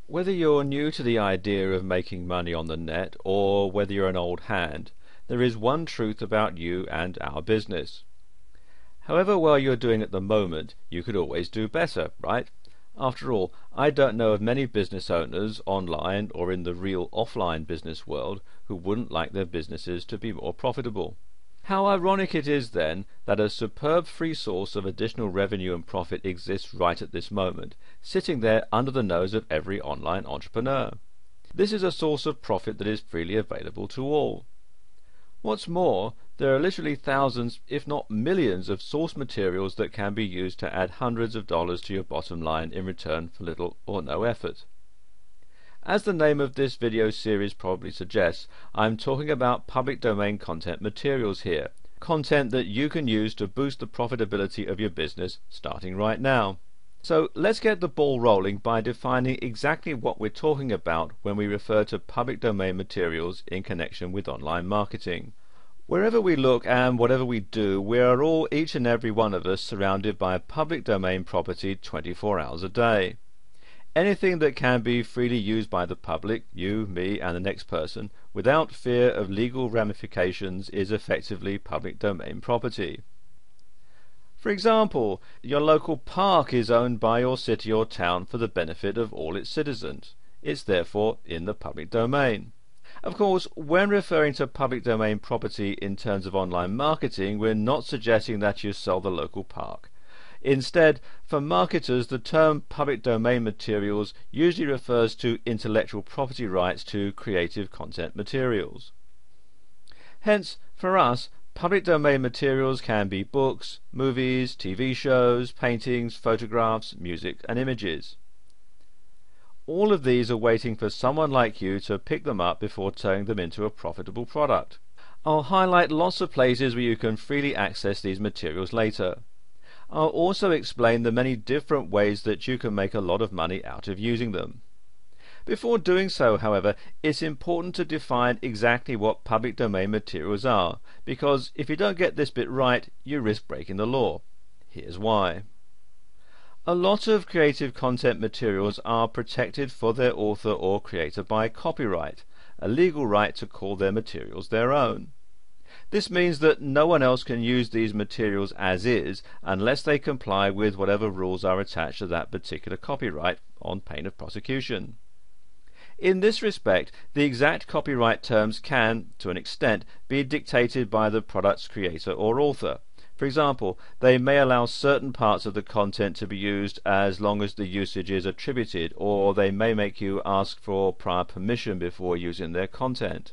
Whether you're new to the idea of making money on the net or whether you're an old hand, there is one truth about you and our business. However well you're doing at the moment, you could always do better, right? After all, I don't know of many business owners, online or in the real offline business world, who wouldn't like their businesses to be more profitable. How ironic it is, then, that a superb free source of additional revenue and profit exists right at this moment, sitting there under the nose of every online entrepreneur. This is a source of profit that is freely available to all. What's more, there are literally thousands, if not millions, of source materials that can be used to add hundreds of dollars to your bottom line in return for little or no effort. As the name of this video series probably suggests, I'm talking about public domain content materials here, content that you can use to boost the profitability of your business starting right now. So let's get the ball rolling by defining exactly what we're talking about when we refer to public domain materials in connection with online marketing. Wherever we look and whatever we do, we are all, each and every one of us, surrounded by public domain property 24 hours a day. Anything that can be freely used by the public, you, me, and the next person, without fear of legal ramifications is effectively public domain property. For example, your local park is owned by your city or town for the benefit of all its citizens. It's therefore in the public domain. Of course, when referring to public domain property in terms of online marketing, we're not suggesting that you sell the local park. Instead, for marketers, the term public domain materials usually refers to intellectual property rights to creative content materials. Hence, for us, public domain materials can be books, movies, TV shows, paintings, photographs, music, and images. All of these are waiting for someone like you to pick them up before turning them into a profitable product. I'll highlight lots of places where you can freely access these materials later. I'll also explain the many different ways that you can make a lot of money out of using them. Before doing so, however, it's important to define exactly what public domain materials are, because if you don't get this bit right, you risk breaking the law. Here's why. A lot of creative content materials are protected for their author or creator by copyright, a legal right to call their materials their own. This means that no one else can use these materials as is unless they comply with whatever rules are attached to that particular copyright, on pain of prosecution. In this respect, the exact copyright terms can, to an extent, be dictated by the product's creator or author. For example, they may allow certain parts of the content to be used as long as the usage is attributed, or they may make you ask for prior permission before using their content.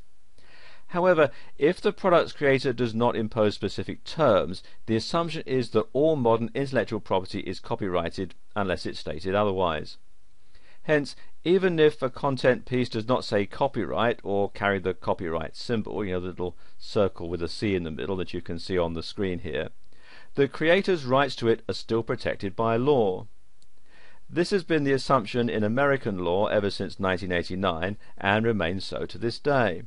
However, if the product's creator does not impose specific terms, the assumption is that all modern intellectual property is copyrighted unless it's stated otherwise. Hence, even if a content piece does not say copyright or carry the copyright symbol, the little circle with a C in the middle that you can see on the screen here, the creator's rights to it are still protected by law. This has been the assumption in American law ever since 1989 and remains so to this day.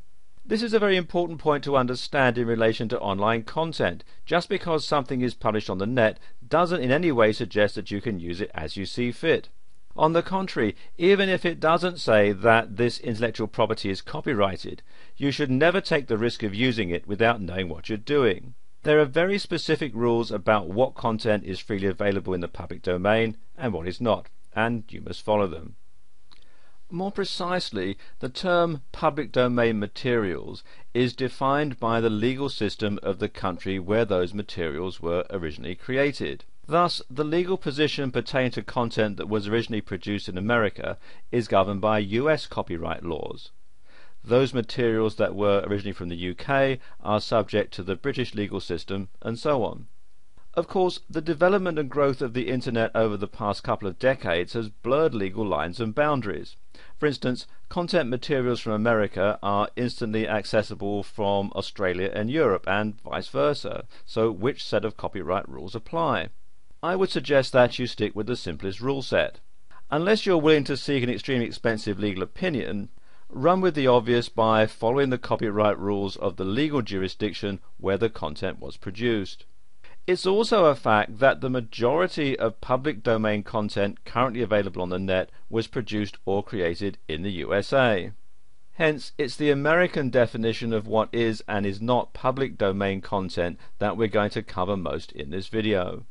This is a very important point to understand in relation to online content. Just because something is published on the net doesn't in any way suggest that you can use it as you see fit. On the contrary, even if it doesn't say that this intellectual property is copyrighted, you should never take the risk of using it without knowing what you're doing. There are very specific rules about what content is freely available in the public domain and what is not, and you must follow them. More precisely, the term public domain materials is defined by the legal system of the country where those materials were originally created. Thus, the legal position pertaining to content that was originally produced in America is governed by US copyright laws. Those materials that were originally from the UK are subject to the British legal system, and so on. Of course, the development and growth of the Internet over the past couple of decades has blurred legal lines and boundaries. For instance, content materials from America are instantly accessible from Australia and Europe, and vice versa, so which set of copyright rules apply? I would suggest that you stick with the simplest rule set. Unless you're willing to seek an extremely expensive legal opinion, run with the obvious by following the copyright rules of the legal jurisdiction where the content was produced. It's also a fact that the majority of public domain content currently available on the net was produced or created in the USA. Hence, it's the American definition of what is and is not public domain content that we're going to cover most in this video.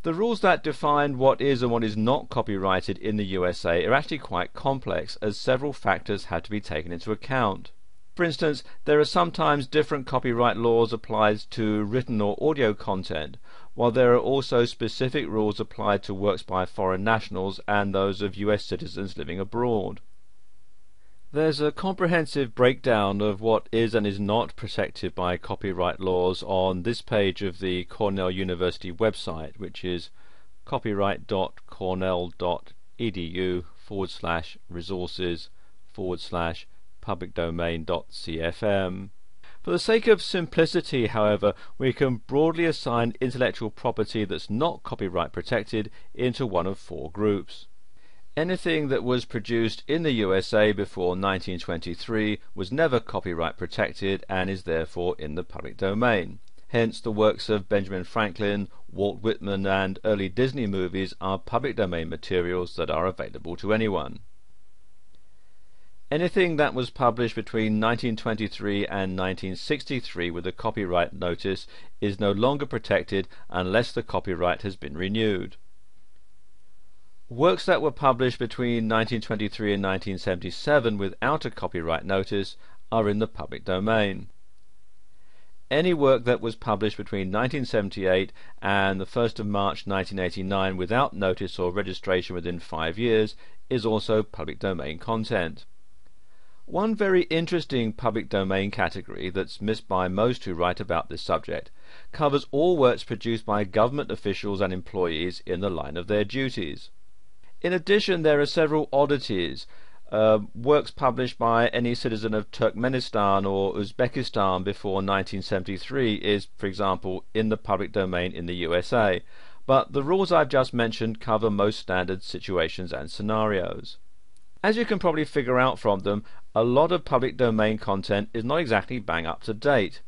The rules that define what is and what is not copyrighted in the USA are actually quite complex, as several factors have to be taken into account. For instance, there are sometimes different copyright laws applied to written or audio content, while there are also specific rules applied to works by foreign nationals and those of US citizens living abroad. There's a comprehensive breakdown of what is and is not protected by copyright laws on this page of the Cornell University website, which is copyright.cornell.edu/resources/publicdomain.cfm. For the sake of simplicity, however, we can broadly assign intellectual property that's not copyright protected into one of four groups. Anything that was produced in the USA before 1923 was never copyright protected and is therefore in the public domain. Hence, the works of Benjamin Franklin, Walt Whitman and early Disney movies are public domain materials that are available to anyone. Anything that was published between 1923 and 1963 with a copyright notice is no longer protected unless the copyright has been renewed. Works that were published between 1923 and 1977 without a copyright notice are in the public domain. Any work that was published between 1978 and the 1st of March 1989 without notice or registration within 5 years is also public domain content. One very interesting public domain category that's missed by most who write about this subject covers all works produced by government officials and employees in the line of their duties. In addition, there are several oddities. Works published by any citizen of Turkmenistan or Uzbekistan before 1973 is, for example, in the public domain in the USA, but the rules I've just mentioned cover most standard situations and scenarios. As you can probably figure out from them, a lot of public domain content is not exactly bang up to date.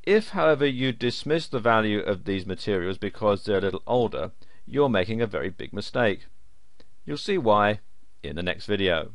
If, however, you dismiss the value of these materials because they're a little older, you're making a very big mistake. You'll see why in the next video.